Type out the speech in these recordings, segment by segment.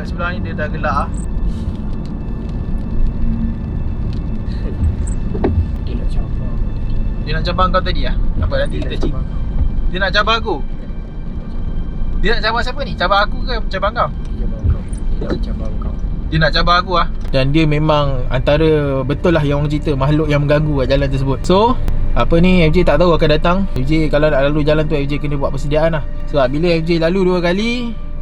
kat sebelah ni dia dah gelap lah. Dia nak cabar tadi. Dia nak cabar kau tadi lah? Apa nanti kita cik? Dia nak cabar aku? Dia nak cabar siapa ni? Cabar aku ke cabar kau? Dia nak cabar kau. Dia nak cabar aku lah. Dan dia memang antara betul lah yang orang cerita makhluk yang mengganggu kat jalan tersebut. So apa ni, FJ tak tahu akan datang. FJ kalau nak lalu jalan tu, FJ kena buat persediaan lah. Sebab bila FJ lalu 2 kali,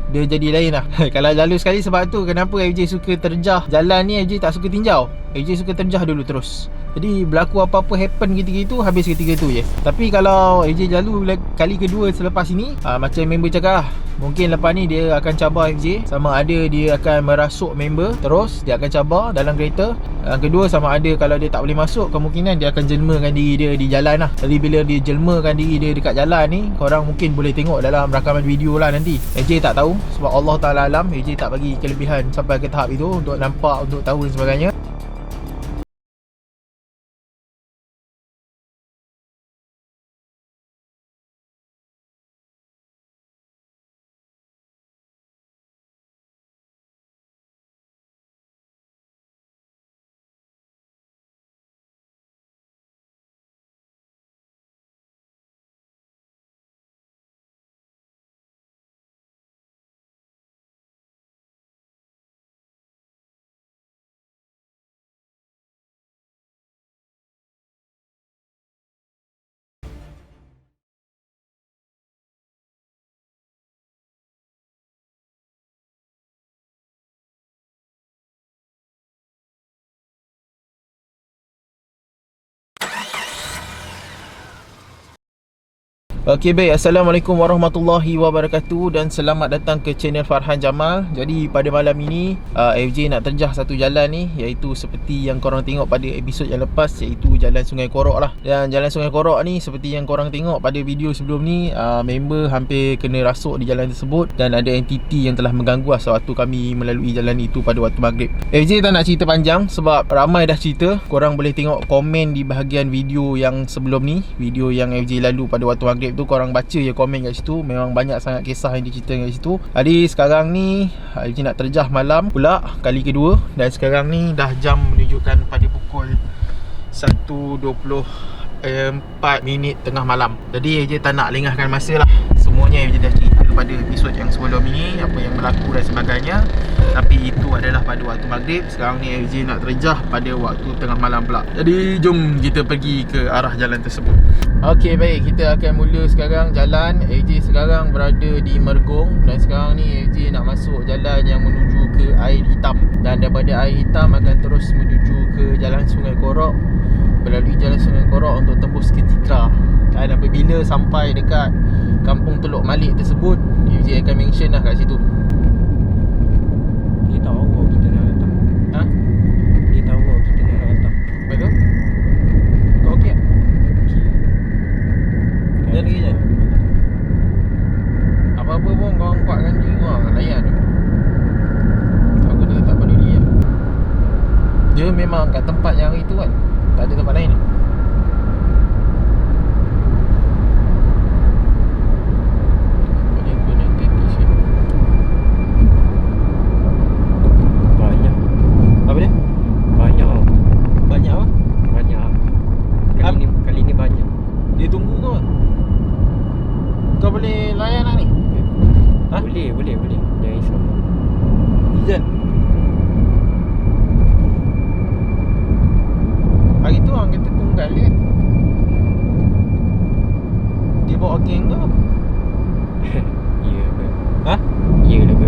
dia jadi lain lah. Kalau lalu sekali, sebab tu kenapa FJ suka terjah jalan ni, FJ tak suka tinjau. FJ suka terjah dulu terus. Jadi berlaku apa-apa happen ketika itu, habis ketika tu je. Tapi kalau FJ lalu kali kedua selepas ini, macam member cakap lah, mungkin lepas ni dia akan cabar FJ. Sama ada dia akan merasuk member, terus dia akan cabar dalam kereta. Yang kedua, sama ada kalau dia tak boleh masuk, kemungkinan dia akan jelmakan diri dia di jalan lah. Jadi bila dia jelmakan diri dia dekat jalan ni, korang mungkin boleh tengok dalam rakaman video lah nanti. FJ tak tahu, sebab Allah Ta'ala alam. FJ tak bagi kelebihan sampai ke tahap itu untuk nampak, untuk tahu dan sebagainya. Okey baik, Assalamualaikum warahmatullahi wabarakatuh dan selamat datang ke channel Farhan Jamal. Jadi pada malam ini FJ nak terjah satu jalan ni, iaitu seperti yang korang tengok pada episod yang lepas, iaitu Jalan Sungai Korok lah. Dan Jalan Sungai Korok ni seperti yang korang tengok pada video sebelum ni, member hampir kena rasuk di jalan tersebut dan ada entiti yang telah mengganggu lah sewaktu kami melalui jalan itu pada waktu maghrib. FJ tak nak cerita panjang sebab ramai dah cerita. Korang boleh tengok komen di bahagian video yang sebelum ni, video yang FJ lalu pada waktu maghrib tu, korang baca je komen kat situ. Memang banyak sangat kisah yang diceritakan kat situ. Jadi sekarang ni FJ nak terjah malam pula kali kedua. Dan sekarang ni dah jam menunjukkan pada pukul 1.24 tengah malam. Jadi FJ tak nak lengahkan masa lah. Semuanya FJ dah cerita pada episod yang sebelum ini, apa yang berlaku dan sebagainya. Tapi itu adalah pada waktu maghrib. Sekarang ni FJ nak terjah pada waktu tengah malam pula. Jadi jom kita pergi ke arah jalan tersebut. Okey baik, kita akan mula sekarang jalan. FJ sekarang berada di Mergong. Dan sekarang ni FJ nak masuk jalan yang menuju ke Air Hitam. Dan daripada Air Hitam akan terus menuju ke Jalan Sungai Korok, melalui Jalan Sungai Korok untuk tembus ke Titra. Dan apabila sampai dekat Kampung Teluk Malik tersebut, FJ akan mention lah kat situ. Dia tahu kita nak datang. Ha? Dia tahu kita nak datang. Betul? Kau okey tak? Dia lagi je. Apa-apa pun kau kuatkan diri kau lah, layan. Aku dah tak peduli lah. Dia memang kat tempat yang itu kan, tak ada tempat lain. Banyak. Apa dia? Banyak tau. Banyak apa? Banyak. Kali ni banyak. Dia tunggu kau. Kau boleh layan lah ni? Ha? Boleh. Jangan risau. Ijan. Hari tu orang kata tunggal dia. Dia bawa geng kau. Ya ke? Ha? Ya lah ke?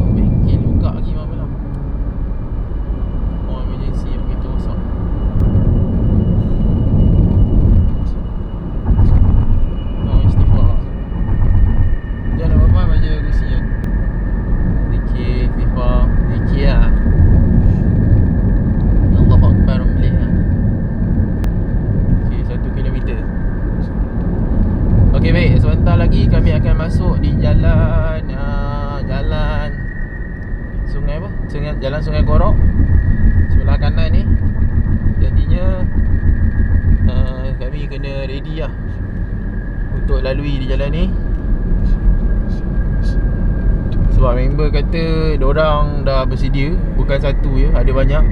Oh, bengkel buka lagi malam-malam. Oh, emergency yang begitu besar. Oh, istighfar. Jangan apa-apa baca kursi kan. Zikir, istighfar. Zikir lah. Allahu Akbar boleh lah. Okay, 1 kilometer. Okey baik, sebentar lagi kami akan masuk di jalan jalan sungai apa? Jalan Sungai Korok. Sebelah kanan ni. Jadinya kami kena ready lah untuk lalui di jalan ni. Sebab member kata diorang dah bersedia. Bukan satu je, ada banyak.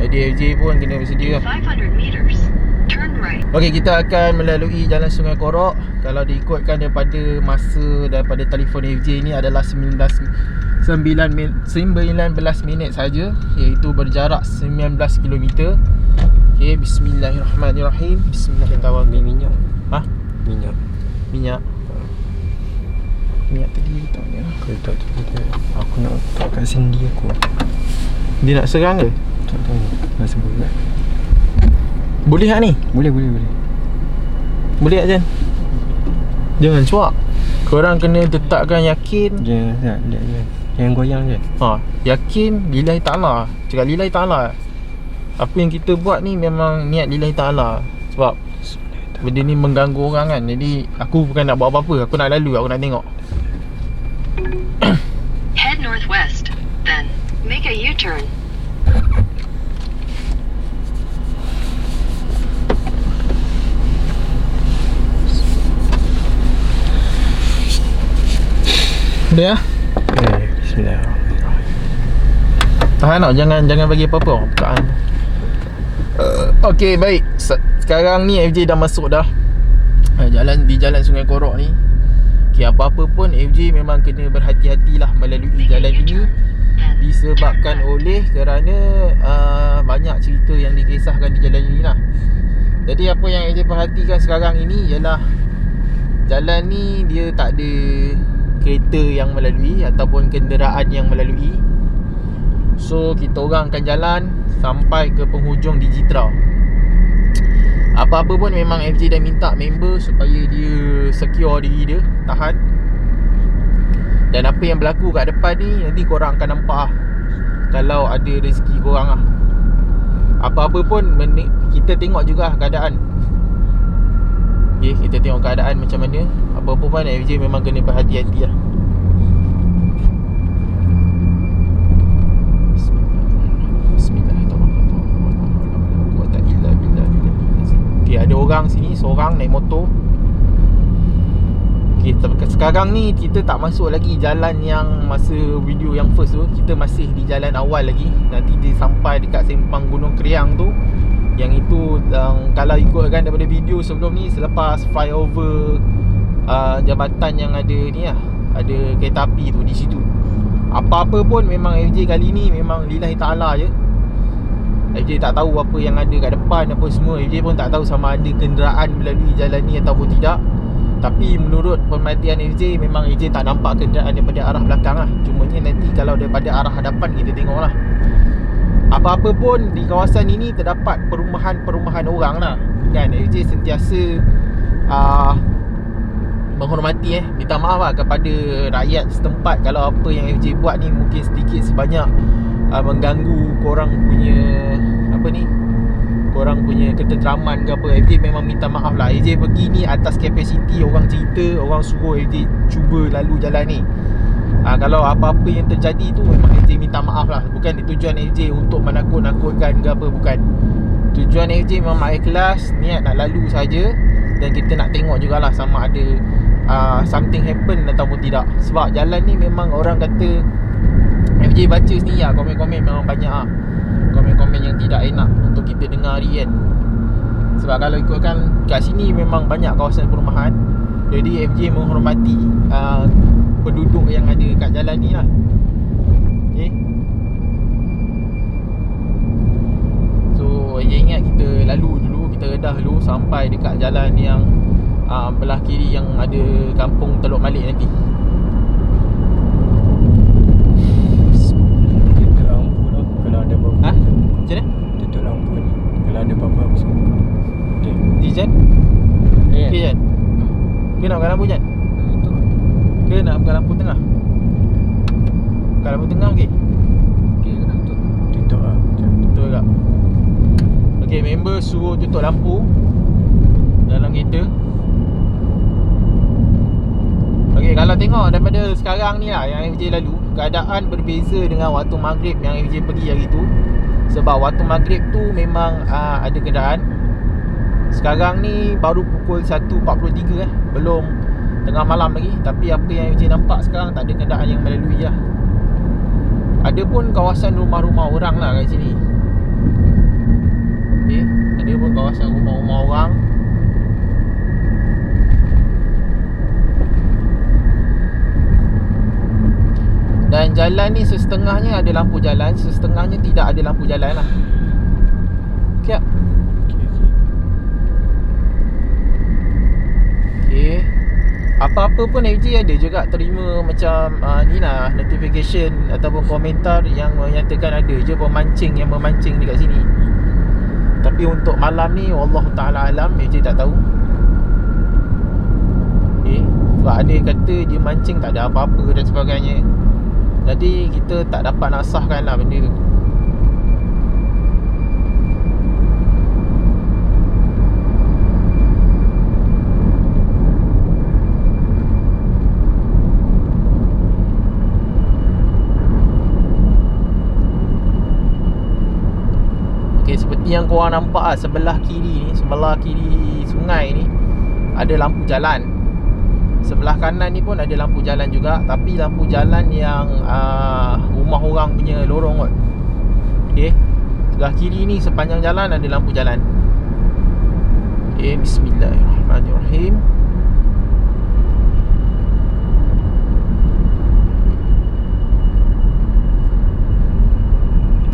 Jadi FJ pun kena bersedia lah. 500 meters, turn right. Okey, kita akan melalui jalan Sungai Korok. Kalau diikutkan daripada masa daripada telefon FJ ni adalah 19 minit saja, iaitu berjarak 19 km. Okey, bismillahirrahmanirrahim. Bismillahirrahmanirrahim. Minyak. Ha? Minyak. Minyak. Minyak tadi tak ni. Aku tak tahu. Aku nak letak kat sendi aku. Dia nak serang ke? Tak tahu. Rasa berat. Boleh tak ni? Boleh. Boleh tak Jan? Jangan cuak. Korang kena tetapkan yakin. Lihat je. Jangan goyang je. Yakin lillahi ta'ala. Cakap lillahi ta'ala. Apa yang kita buat ni memang niat lillahi ta'ala. Sebab benda ni mengganggu orang kan. Jadi aku bukan nak buat apa-apa. Aku nak lalu, aku nak tengok. Head northwest, then make a U-turn. Boleh lah. Bismillahirrahmanirrahim. Tahan tau, jangan bagi apa-apa. Bukaan. Okey, baik. Sekarang ni FJ dah masuk dah. Di jalan Sungai Korok ni. Okey, apa-apa pun FJ memang kena berhati-hatilah melalui jalan ini. Disebabkan oleh kerana banyak cerita yang dikisahkan di jalan ini lah. Jadi apa yang FJ perhatikan sekarang ini ialah jalan ni dia tak ada kereta yang melalui ataupun kenderaan yang melalui. So kita orang akan jalan sampai ke penghujung Digitra. Apa-apa pun memang FJ dah minta member supaya dia secure diri dia, tahan. Dan apa yang berlaku kat depan ni nanti korang akan nampak lah, kalau ada rezeki korang lah. Apa-apa pun kita tengok juga keadaan. Okay, kita tengok keadaan macam mana. Apa-apa pun FJ memang kena berhati-hati lah. Okay, ada orang sini, seorang naik motor. Okay, sekarang ni kita tak masuk lagi jalan yang masa video yang first tu. Kita masih di jalan awal lagi. Nanti dia sampai dekat sempang Gunung Kriang tu. Yang itu kalau ikutkan daripada video sebelum ni, selepas flyover jabatan yang ada ni lah, ada kereta api tu di situ. Apa-apa pun memang FJ kali ni memang lillahi ta'ala je. FJ tak tahu apa yang ada kat depan apa semua. FJ pun tak tahu sama ada kenderaan melalui jalan ni ataupun tidak. Tapi menurut pemerhatian FJ, memang FJ tak nampak kenderaan daripada arah belakang lah. Cumanya nanti kalau daripada arah hadapan kita tengok lah. Apa-apa pun di kawasan ini terdapat perumahan-perumahan orang lah kan. FJ sentiasa menghormati minta maaf lah kepada rakyat setempat kalau apa yang FJ buat ni mungkin sedikit sebanyak mengganggu korang punya korang punya ketenteraman ke apa. FJ memang minta maaf lah. FJ pergi ni atas kapasiti orang cerita, orang suruh FJ cuba lalu jalan ni. Kalau apa-apa yang terjadi tu memang FJ minta maaf lah. Bukan tujuan FJ untuk menakut-nakutkan ke apa, bukan. Tujuan FJ memang ikhlas, niat nak lalu saja. Dan kita nak tengok jugalah sama ada something happen ataupun tidak. Sebab jalan ni memang orang kata, FJ baca sendiri lah, komen-komen memang banyak lah, komen-komen yang tidak enak untuk kita dengar hari kan. Sebab kalau ikutkan kat sini memang banyak kawasan perumahan. Jadi FJ menghormati penduduk yang ada kat jalan ni lah. Okay. So FJ ingat kita lalu dulu, kita redah dulu sampai dekat jalan yang belah kiri yang ada kampung Teluk Malik nanti. Tutup lampu lah kalau ada apa-apa. Macam mana? Tutup lampu ni kalau ada apa-apa aku suruh. Okay. Jan? Okay Jan? Ke nak buka lampu Jan? Itu. Ke nak buka lampu tengah? Buka lampu tengah ke? Okay, kena tutup. Tutup lah. Betul tak? Okay, member suruh tutup lampu dalam kereta. Okay, kalau tengok daripada sekarang ni lah yang FJ lalu, keadaan berbeza dengan waktu maghrib yang FJ pergi hari tu. Sebab waktu maghrib tu memang ada kenderaan. Sekarang ni baru pukul 1.43 belum tengah malam lagi. Tapi apa yang FJ nampak sekarang, tak ada kenderaan yang melalui lah. Ada pun kawasan rumah-rumah orang lah kat sini. Okay, ada pun kawasan rumah-rumah orang. Dan jalan ni setengahnya ada lampu jalan, setengahnya tidak ada lampu jalan lah. Okay. Okay. Apa-apa pun FJ ada juga terima macam ni lah, notification ataupun komentar yang menyatakan ada je pemancing yang memancing dekat sini. Tapi untuk malam ni wallahu ta'ala alam, FJ tak tahu. Okay. Sebab ada kata dia mancing tak ada apa-apa dan sebagainya. Jadi kita tak dapat nak sahkan lah benda tu. Okay, seperti yang korang nampak lah, sebelah kiri ni, sebelah kiri sungai ni ada lampu jalan. Sebelah kanan ni pun ada lampu jalan juga, tapi lampu jalan yang rumah orang punya lorong kot. Okay, sebelah kiri ni sepanjang jalan ada lampu jalan. Okay, bismillahirrahmanirrahim.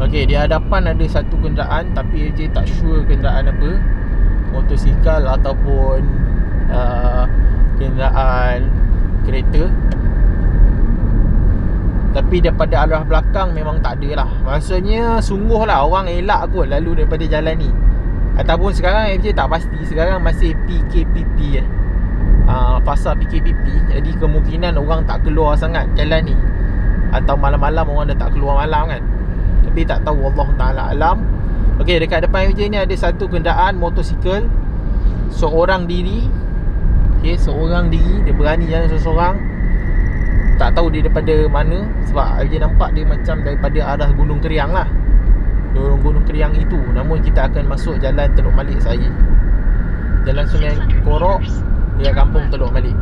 Okay, di hadapan ada satu kenderaan, tapi AJ tak sure kenderaan apa, motosikal ataupun kenderaan kereta. Tapi daripada arah belakang memang tak ada lah. Maksudnya sungguh lah orang elak kot lalu daripada jalan ni. Ataupun sekarang FJ tak pasti, sekarang masih PKPP fasa PKPP. Jadi kemungkinan orang tak keluar sangat jalan ni. Atau malam-malam orang dah tak keluar malam kan. Tapi tak tahu, Allah Ta'ala alam. Okay, dekat depan FJ ni ada satu kenderaan motosikal, seorang diri. Okay, seorang diri, dia berani jalan seorang. Tak tahu dia daripada mana, sebab dia nampak dia macam daripada arah Gunung Keriang lah, lorong Gunung Keriang itu. Namun kita akan masuk jalan Teluk Malik saya, jalan Sungai Korok dia kampung Teluk Malik.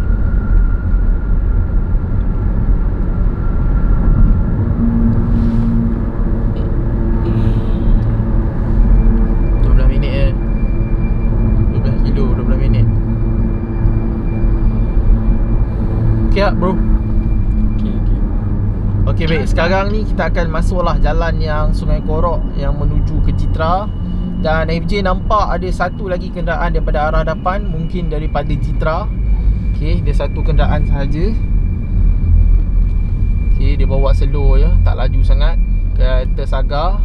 Okay bro. Okay baik, sekarang ni kita akan masuklah jalan yang Sungai Korok yang menuju ke Citra. Dan FJ nampak ada satu lagi kenderaan daripada arah depan, mungkin daripada Citra. Okay, dia satu kenderaan sahaja. Okay, dia bawa slow je, tak laju sangat, kereta Saga.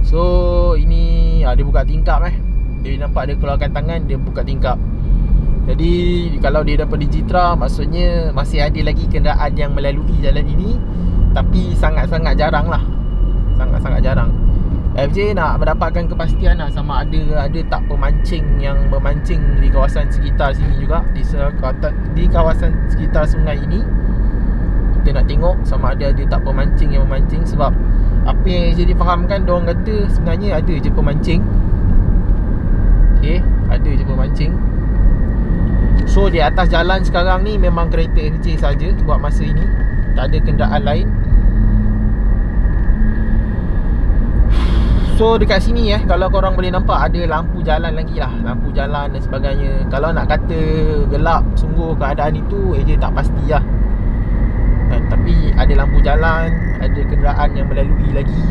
So ini dia buka tingkap dia nampak dia keluarkan tangan, dia buka tingkap. Jadi kalau dia daripada Citra, maksudnya masih ada lagi kenderaan yang melalui jalan ini. Tapi sangat-sangat jarang lah, sangat-sangat jarang. FJ nak mendapatkan kepastian lah sama ada tak pemancing yang memancing di kawasan sekitar sini juga, di kawasan sekitar sungai ini. Kita nak tengok sama ada tak pemancing yang memancing. Sebab apa yang FJ difahamkan, diorang kata sebenarnya ada je pemancing. Okay, ada je pemancing. So di atas jalan sekarang ni memang kereta FJ saja buat masa ini, tak ada kenderaan lain. So dekat sini kalau korang boleh nampak ada lampu jalan lagi lah, lampu jalan dan sebagainya. Kalau nak kata gelap sungguh keadaan itu, AJ tak pasti lah. Tapi ada lampu jalan, ada kenderaan yang melalui lagi.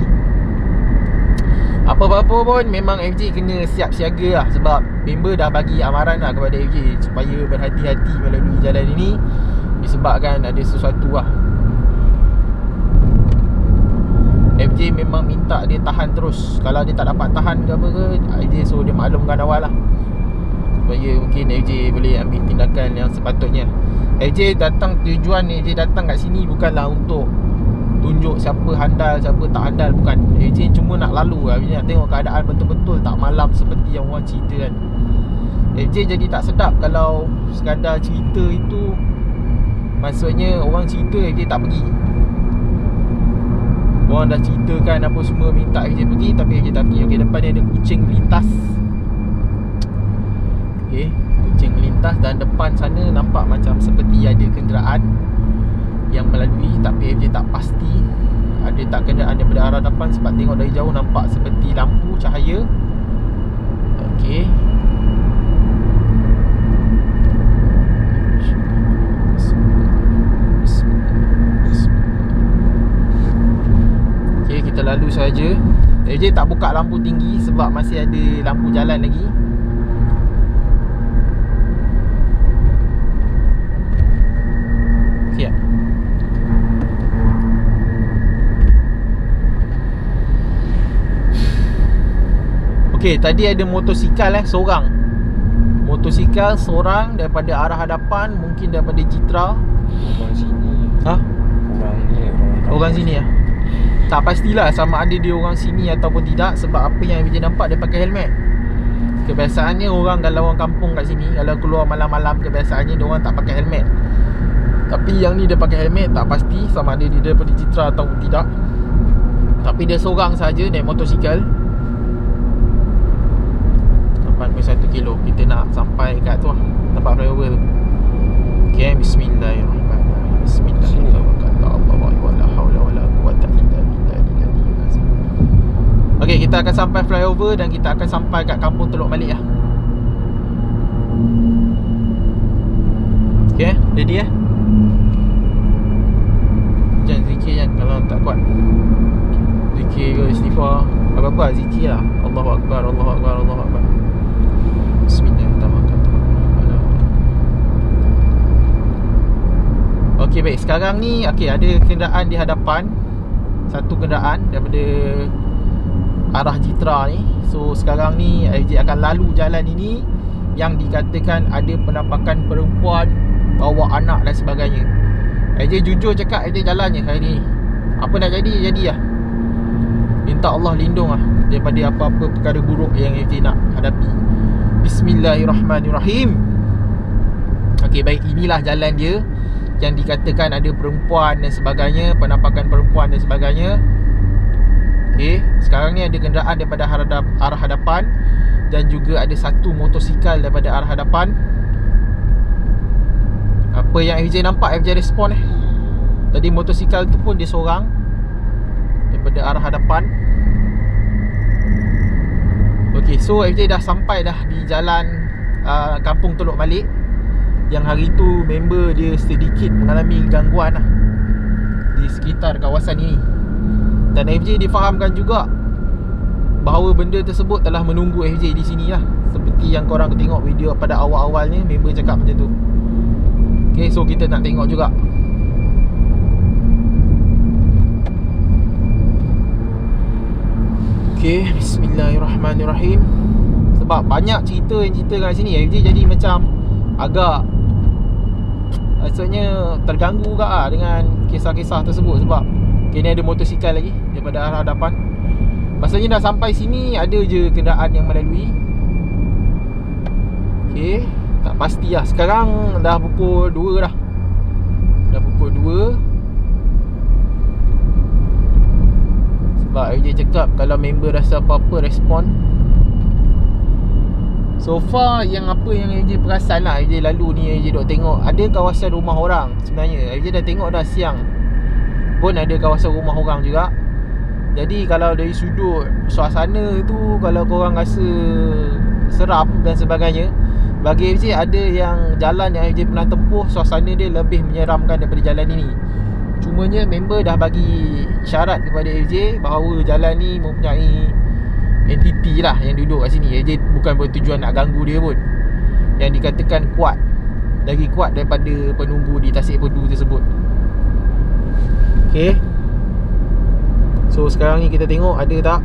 Apa-apa pun memang FJ kena siap siaga lah. Sebab member dah bagi amaran lah kepada FJ supaya berhati-hati melalui jalan ini, disebabkan ada sesuatu lah. FJ memang minta dia tahan terus. Kalau dia tak dapat tahan ke apa ke, FJ suruh dia maklumkan awal lah, supaya mungkin FJ boleh ambil tindakan yang sepatutnya. FJ datang, tujuan FJ datang kat sini bukanlah untuk tunjuk siapa handal, siapa tak handal, bukan. FJ cuma nak lalu lah, FJ nak tengok keadaan betul-betul tak malam seperti yang orang cerita kan. FJ jadi tak sedap kalau sekadar cerita itu, maksudnya orang cerita FJ tak pergi. Orang dah ceritakan apa semua, minta FJ pergi, tapi FJ tak pergi. Okay, depan ni ada kucing melintas. Okay, kucing melintas. atas dan depan sana nampak macam seperti ada kenderaan yang melalui, tapi FJ tak pasti ada tak kenderaan daripada arah depan sebab tengok dari jauh nampak seperti lampu cahaya. Okey. Okey, kita lalu saja. FJ tak buka lampu tinggi sebab masih ada lampu jalan lagi. Siap. Okey, tadi ada motosikal seorang. Motosikal seorang daripada arah hadapan, mungkin daripada Citra. Orang sini. Ha? Orang ni Orang sini ah. Tak pastilah sama ada dia orang sini ataupun tidak, sebab apa yang kita nampak dia pakai helmet. Kebiasaannya orang, kalau orang kampung kat sini, kalau keluar malam-malam, kebiasaannya dia orang tak pakai helmet. Tapi yang ni dia pakai helmet, tak pasti sama ada dia daripada Citra ataupun tidak. Tapi dia seorang saja naik motosikal. 8.1 kilo. Kita nak sampai kat tu lah, tempat flyover tu. Okay, bismillahirrahmanirrahim. Okay, kita akan sampai flyover dan kita akan sampai kat kampung Teluk Malik lah. Okay, ready jangan zikir kan kalau tak kuat. Zikir ke istighfar, apa-apa zikir lah. Allahu Akbar, Allahu Akbar, Allahu Akbar. Bismillahirrahmanirrahim. Okey, baik. Sekarang ni ada kenderaan di hadapan. Satu kenderaan daripada arah Citra ni. So sekarang ni FJ akan lalu jalan ini yang dikatakan ada penampakan perempuan bawa anak dan sebagainya. FJ jujur cakap, FJ jalan je hari ni. Apa nak jadi lah. Minta Allah lindung lah daripada apa-apa perkara buruk yang FJ nak hadapi. Bismillahirrahmanirrahim. Okey, baik, inilah jalan dia yang dikatakan ada perempuan dan sebagainya, penampakan perempuan dan sebagainya. Okey, sekarang ni ada kenderaan daripada arah hadapan dan juga ada satu motosikal daripada arah hadapan. Apa yang FJ nampak, FJ respon tadi motosikal tu pun dia seorang daripada arah hadapan. Okey, so FJ dah sampai dah di jalan kampung Teluk Malik. Yang hari tu member dia sedikit mengalami gangguan di sekitar kawasan ini. Dan FJ difahamkan juga bahawa benda tersebut telah menunggu FJ di sini lah. Seperti yang korang tengok video pada awal-awalnya, member cakap macam tu. Okay, so kita nak tengok juga. Okay, bismillahirrahmanirrahim. Sebab banyak cerita yang cerita kat sini, FJ jadi macam agak maksudnya terganggu juga dengan kisah-kisah tersebut. Sebab okay, ni ada motosikal lagi daripada arah hadapan. Maksudnya dah sampai sini ada je kenderaan yang melalui. Okay, tak pasti lah. Sekarang dah pukul 2 dah. Dah pukul 2. Sebab FJ cakap kalau member rasa apa-apa, respon. So far yang apa yang FJ perasan lah, FJ lalu ni, FJ duk tengok ada kawasan rumah orang. Sebenarnya FJ dah tengok dah siang pun ada kawasan rumah orang juga. Jadi kalau dari sudut suasana tu, kalau korang rasa seram dan sebagainya, bagi FJ ada yang jalan yang FJ pernah tempuh, suasana dia lebih menyeramkan daripada jalan ini. Cumanya member dah bagi syarat kepada FJ bahawa jalan ni mempunyai entiti lah yang duduk kat sini. FJ bukan bertujuan nak ganggu dia pun. Yang dikatakan kuat, lagi kuat daripada penunggu di Tasik Perdu tersebut. Okay, so sekarang ni kita tengok ada tak.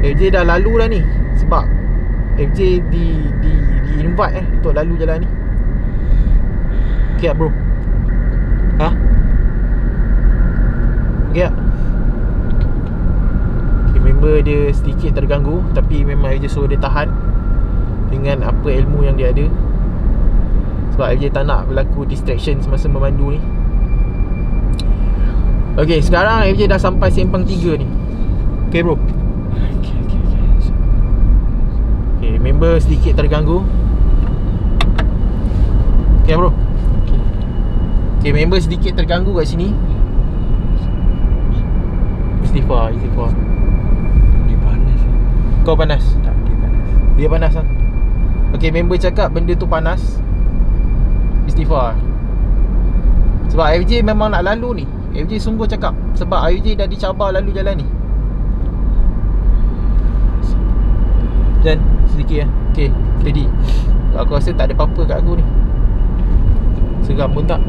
FJ dah lalu dah ni. Sebab FJ di invite untuk lalu jalan ni. Okay bro. Okay tak? Okay, member dia sedikit terganggu, tapi memang FJ suruh dia tahan dengan apa ilmu yang dia ada. Sebab FJ tak nak berlaku distraction semasa memandu ni. Okay, sekarang FJ dah sampai Sempang 3 ni. Okay bro. Okay, member member sedikit terganggu. Okay bro. Okay, member sedikit terganggu kat sini. Istighfar. Dia panas. Kau panas? Tak, dia panas. Dia panas lah. Okay, member cakap benda tu panas. Istighfar. Sebab FJ memang nak lalu ni. FJ sungguh cakap. Sebab FJ dah dicabar lalu jalan ni. Dan sedikit lah. Okay, steady. Aku rasa tak ada apa-apa kat aku ni. Seram pun tak.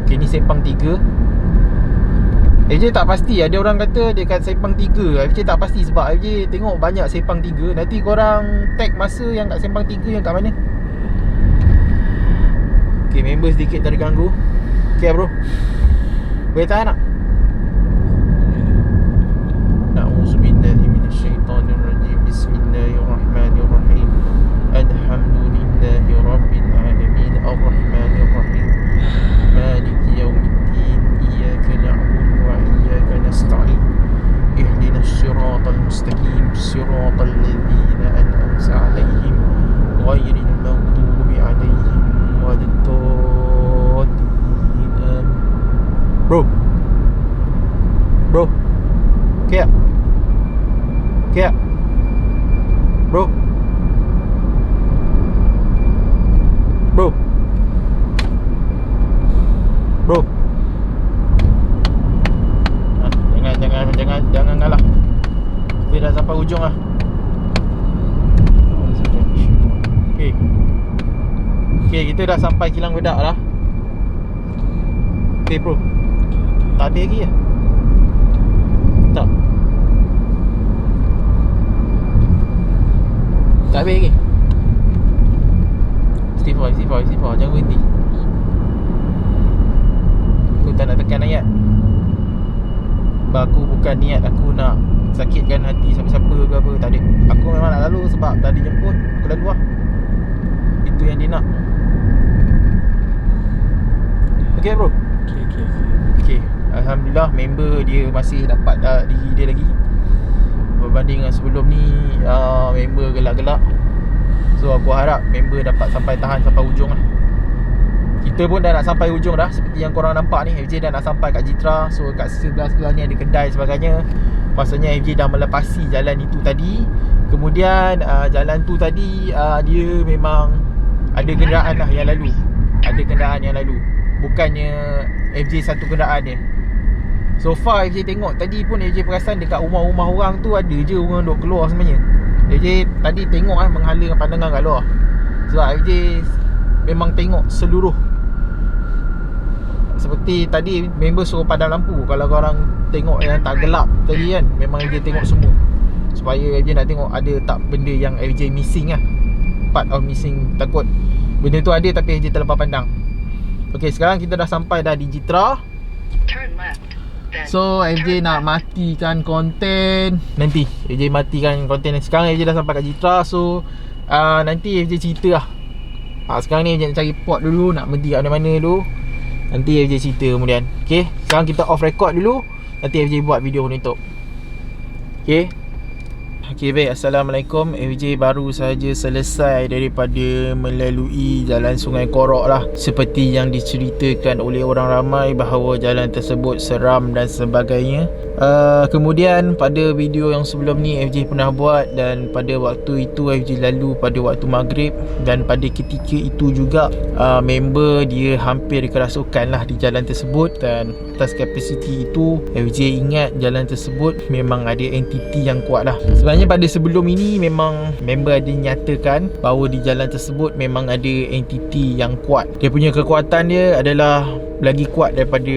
Okay, ni Sepang 3. FJ tak pasti. Ada orang kata dia kat Sepang 3. FJ tak pasti sebab FJ tengok banyak Sepang 3. Nanti korang tag masa yang kat Sepang 3 yang kat mana. Okay, member sedikit terganggu. Okay bro, boleh tahan tak? Na'udzubillahi minasyaitanirrajim. Bismillahirrahmanirrahim. Alhamdulillahi rabbil alamin. Ar-Rahmanirrahim. Maliki yaumiddin. Iyyaka na'budu wa iyyaka nasta'in. Ihdinas siratal mustaqim. Siratal ladzina an'amta 'alaihim ghairil maghdubi 'alaihim waladdallin. Bro. Okay tak? Bro. Jangan ngalah. Kita dah sampai hujung lah. Okay, kita dah sampai Kilang Bedak lah. Okay bro, tak habis lagi lah. Tak habis lagi. Istighfar. Jangan berhenti. Aku tak nak tekan ayat. Sebab aku bukan niat aku nak sakitkan hati siapa-siapa ke apa. Tak ada. Aku memang nak lalu sebab dah dijemput. Aku lalu lah. Itu yang dia nak. Okay bro. Okay. Alhamdulillah member dia masih dapat diri dia lagi. Berbanding dengan sebelum ni, member gelak-gelak. So aku harap member dapat tahan sampai hujung lah. Kita pun dah nak sampai hujung dah. Seperti yang korang nampak ni, FJ dah nak sampai kat Jitra. So kat sebelah ni ada kedai sebagainya. Maksudnya FJ dah melepasi jalan itu tadi. Kemudian jalan tu tadi dia memang ada kenderaan lah yang lalu. Bukannya FJ satu kenderaan dia. So far FJ tengok tadi pun FJ perasan dekat rumah-rumah orang tu ada je orang duk keluar sebenarnya. FJ tadi tengok menghalangkan pandangan kat luar. Sebab FJ memang tengok seluruh. Seperti tadi member suruh padam lampu. Kalau korang tengok yang tak gelap tadi kan, memang FJ tengok semua. Supaya FJ nak tengok ada tak benda yang FJ missing lah. Part of missing. Takut benda tu ada tapi FJ terlepas pandang. Okay, sekarang kita dah sampai dah di Jitra. Turn left. So FJ nak matikan konten. Nanti FJ matikan konten. Sekarang FJ dah sampai kat Jitra. So nanti FJ cerita lah. Sekarang ni FJ nak cari port dulu. Nak berhenti kat mana-mana dulu. Nanti FJ cerita kemudian. Okay, sekarang kita off record dulu. Nanti FJ buat video penutup. Okay. Okay baik, Assalamualaikum. FJ baru saja selesai daripada melalui jalan Sungai Korok lah. Seperti yang diceritakan oleh orang ramai bahawa jalan tersebut seram dan sebagainya. Kemudian pada video yang sebelum ni FJ pernah buat. Dan pada waktu itu FJ lalu pada waktu maghrib. Dan pada ketika itu juga member dia hampir kerasukan lah di jalan tersebut. Dan atas kapasiti itu FJ ingat jalan tersebut memang ada entiti yang kuat lah. Sebenarnya pada sebelum ini memang member ada nyatakan bahawa di jalan tersebut memang ada entiti yang kuat. Dia punya kekuatan dia adalah lagi kuat daripada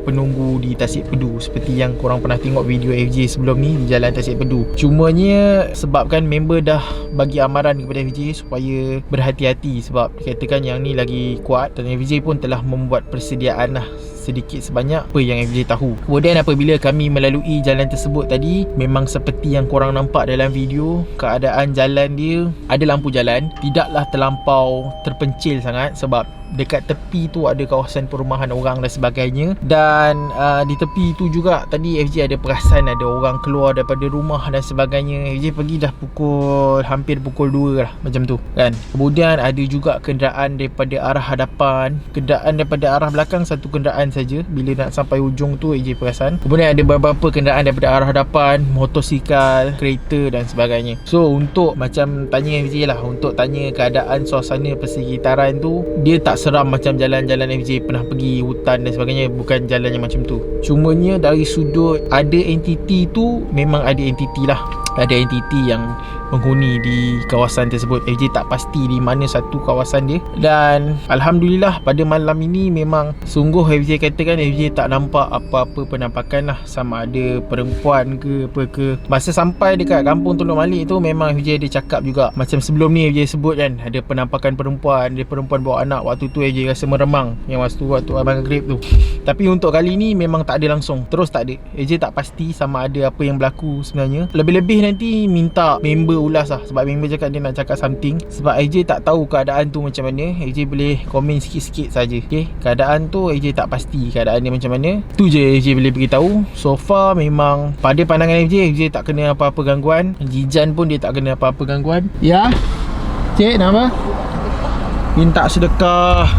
penunggu di Tasik Pedu. Seperti yang korang pernah tengok video FJ sebelum ni di jalan Tasik Pedu. Cumanya sebabkan member dah bagi amaran kepada FJ supaya berhati-hati sebab dikatakan yang ni lagi kuat. Dan FJ pun telah membuat persediaan lah sedikit sebanyak apa yang FJ tahu. Kemudian apabila kami melalui jalan tersebut tadi, memang seperti yang korang nampak dalam video, keadaan jalan dia ada lampu jalan, tidaklah terlampau terpencil sangat sebab dekat tepi tu ada kawasan perumahan orang dan sebagainya. Dan di tepi tu juga tadi FJ ada perasan ada orang keluar daripada rumah dan sebagainya. FJ pergi dah hampir pukul 2 lah, macam tu kan. Kemudian ada juga kenderaan daripada arah hadapan, kenderaan daripada arah belakang satu kenderaan saja. Bila nak sampai ujung tu FJ perasan. Kemudian ada beberapa kenderaan daripada arah hadapan, motosikal, kereta dan sebagainya. So untuk macam tanya FJ lah, untuk tanya keadaan suasana persekitaran tu, dia tak seram macam jalan-jalan FJ pernah pergi hutan dan sebagainya. Bukan jalannya macam tu. Cumanya dari sudut ada entiti tu, memang ada entiti lah. Ada entiti yang menghuni di kawasan tersebut. FJ tak pasti di mana satu kawasan dia. Dan Alhamdulillah pada malam ini memang sungguh FJ katakan FJ tak nampak apa-apa penampakan lah, sama ada perempuan ke apa ke. Masa sampai dekat kampung Teluk Malik tu memang FJ ada cakap juga, macam sebelum ni FJ sebut kan, ada penampakan perempuan, ada perempuan bawa anak. Waktu tu FJ rasa meremang, yang waktu abang grip tu. Tapi untuk kali ni memang tak ada langsung, terus tak ada. FJ tak pasti sama ada apa yang berlaku sebenarnya. Lebih-lebih nanti minta member ulas lah, sebab member cakap dia nak cakap something. Sebab AJ tak tahu keadaan tu macam mana. AJ boleh komen sikit-sikit saja. Okay, keadaan tu AJ tak pasti keadaan dia macam mana. Tu je AJ boleh beritahu. So far memang pada pandangan AJ tak kena apa-apa gangguan. Jijan pun dia tak kena apa-apa gangguan. Ya cik, nak apa? Minta sedekah.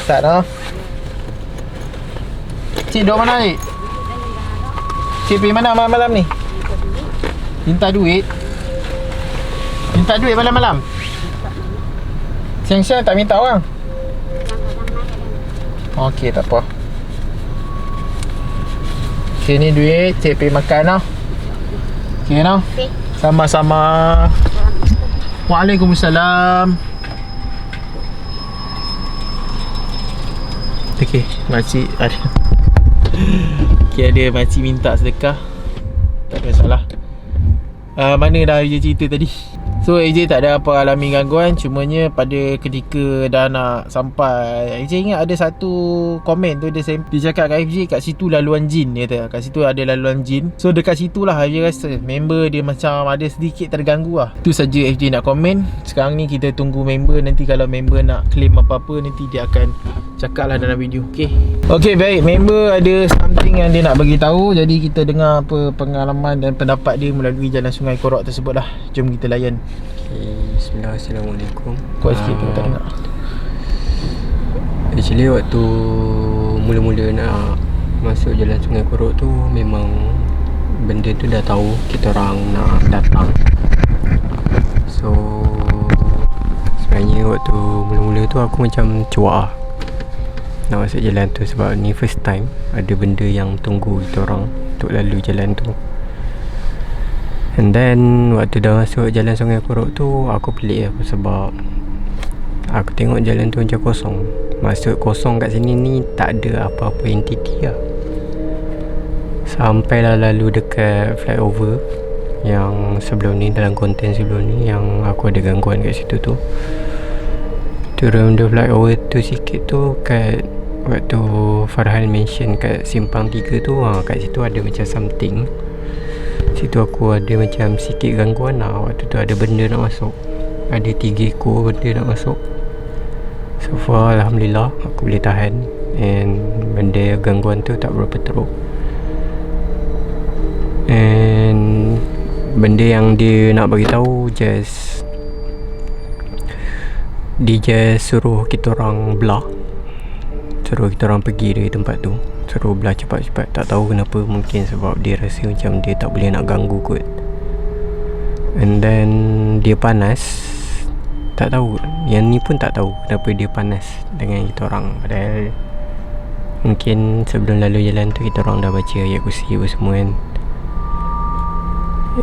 Tak dah. Cik duduk mana cik? Cik pergi mana malam-malam ni? Minta duit? Minta duit malam-malam? Siang-siang tak minta orang? Okey, tak apa. Okey, ni duit. Cik pergi makan lah. Okey lah. Sama-sama. Waalaikumsalam. Okey, makcik ada. Okay, ada makcik minta sedekah. Tak ada masalah. Mana dah AJ cerita tadi. So AJ tak ada apa alami gangguan. Cumanya pada ketika dah nak sampai, AJ ingat ada satu komen tu, dia cakap kat FJ kat situ laluan jin. Dia kata kat situ ada laluan jin. So dekat situ lah FJ rasa member dia macam ada sedikit terganggu lah. Tu saja FJ nak komen. Sekarang ni kita tunggu member. Nanti kalau member nak claim apa-apa, nanti dia akan cakap lah dalam video. Okay baik, member ada something yang dia nak bagi tahu. Jadi kita dengar apa pengalaman dan pendapat dia melalui jalan Sungai Korok tersebut lah. Jom kita layan. Bismillah, Assalamualaikum. Kuat sikit tu tak dengar. Actually waktu mula-mula nak masuk jalan Sungai Korok tu, memang benda tu dah tahu kita orang nak datang. So sebenarnya waktu mula-mula tu aku macam cuak nak masuk jalan tu, sebab ni first time ada benda yang tunggu kita orang untuk lalu jalan tu. And then waktu dah masuk jalan Sungai Korok tu, aku pelik aku, sebab aku tengok jalan tu macam kosong. Maksud kosong kat sini ni tak ada apa-apa entiti lah. Sampailah lalu dekat flyover yang sebelum ni, dalam konten sebelum ni yang aku ada gangguan kat situ tu. Turun the flyover tu sikit tu, kat waktu Farhan mention kat simpang 3 tu, kat situ ada macam something. Situ aku ada macam sikit gangguan lah. Waktu tu ada benda nak masuk, ada 3 ekor benda nak masuk. So far Alhamdulillah aku boleh tahan, and benda gangguan tu tak berapa teruk. And benda yang dia nak bagi tahu dia just suruh kita orang belah, suruh kita orang pergi dari tempat tu, suruh belah cepat-cepat. Tak tahu kenapa, mungkin sebab dia rasa macam dia tak boleh nak ganggu kot. And then dia panas, tak tahu, yang ni pun tak tahu kenapa dia panas dengan kita orang. Padahal mungkin sebelum lalu jalan tu kita orang dah baca ayat kursi apa semua kan.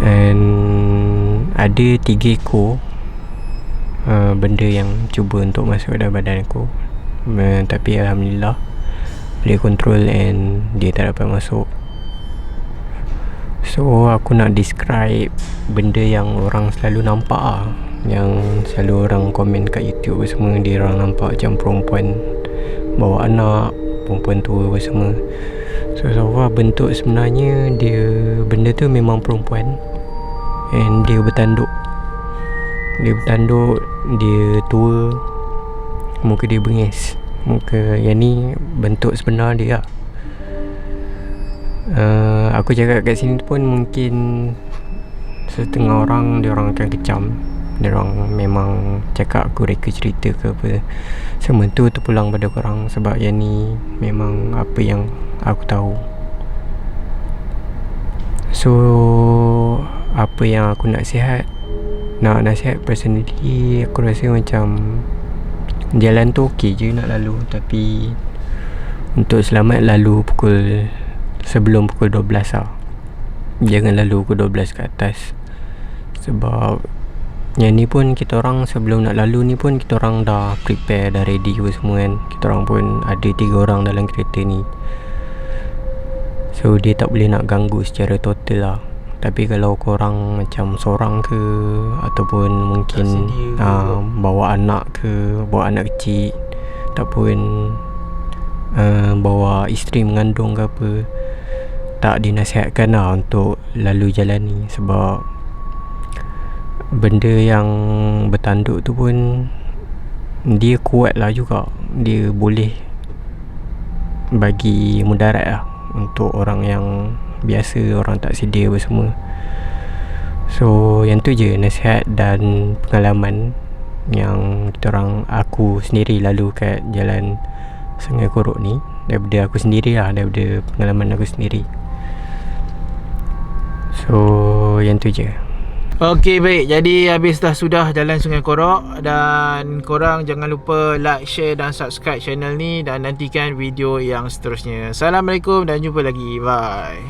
And ada 3 ekor benda yang cuba untuk masuk dalam badan aku, tapi Alhamdulillah boleh control and dia tak dapat masuk. So aku nak describe benda yang orang selalu nampak lah. yang selalu orang komen kat YouTube semua, dia orang nampak macam perempuan bawa anak, perempuan tua semua. So far bentuk sebenarnya benda tu memang perempuan, and dia bertanduk, dia tua, muka dia bengis, muka yang ni bentuk sebenar dia lah. Aku cakap kat sini pun mungkin setengah orang dia orang akan kecam, dia orang memang cakap aku reka cerita ke apa. Semua tu terpulang pada korang, sebab yang ni memang apa yang aku tahu. So apa yang aku nak nasihat personally, aku rasa macam jalan tu okey je nak lalu, tapi untuk selamat lalu sebelum pukul 12 lah. Jangan lalu pukul 12 ke atas. Sebab yang ni pun kita orang sebelum nak lalu ni pun kita orang dah prepare, dah ready apa semua kan. Kita orang pun ada 3 orang dalam kereta ni, so dia tak boleh nak ganggu secara total lah. Tapi kalau korang macam seorang ke, ataupun mungkin bawa anak ke, bawa anak kecil, ataupun bawa isteri mengandung ke apa, tak dinasihatkan lah untuk lalu jalan ni. Sebab benda yang bertanduk tu pun dia kuat lah juga, dia boleh bagi mudarat lah untuk orang yang biasa, orang tak sedia apa semua. So yang tu je nasihat dan pengalaman yang aku sendiri lalu kat jalan Sungai Korok ni, daripada aku sendiri lah, daripada pengalaman aku sendiri. So yang tu je. Okey, baik. Jadi sudah jalan Sungai Korok, dan korang jangan lupa like, share dan subscribe channel ni, dan nantikan video yang seterusnya. Assalamualaikum dan jumpa lagi. Bye.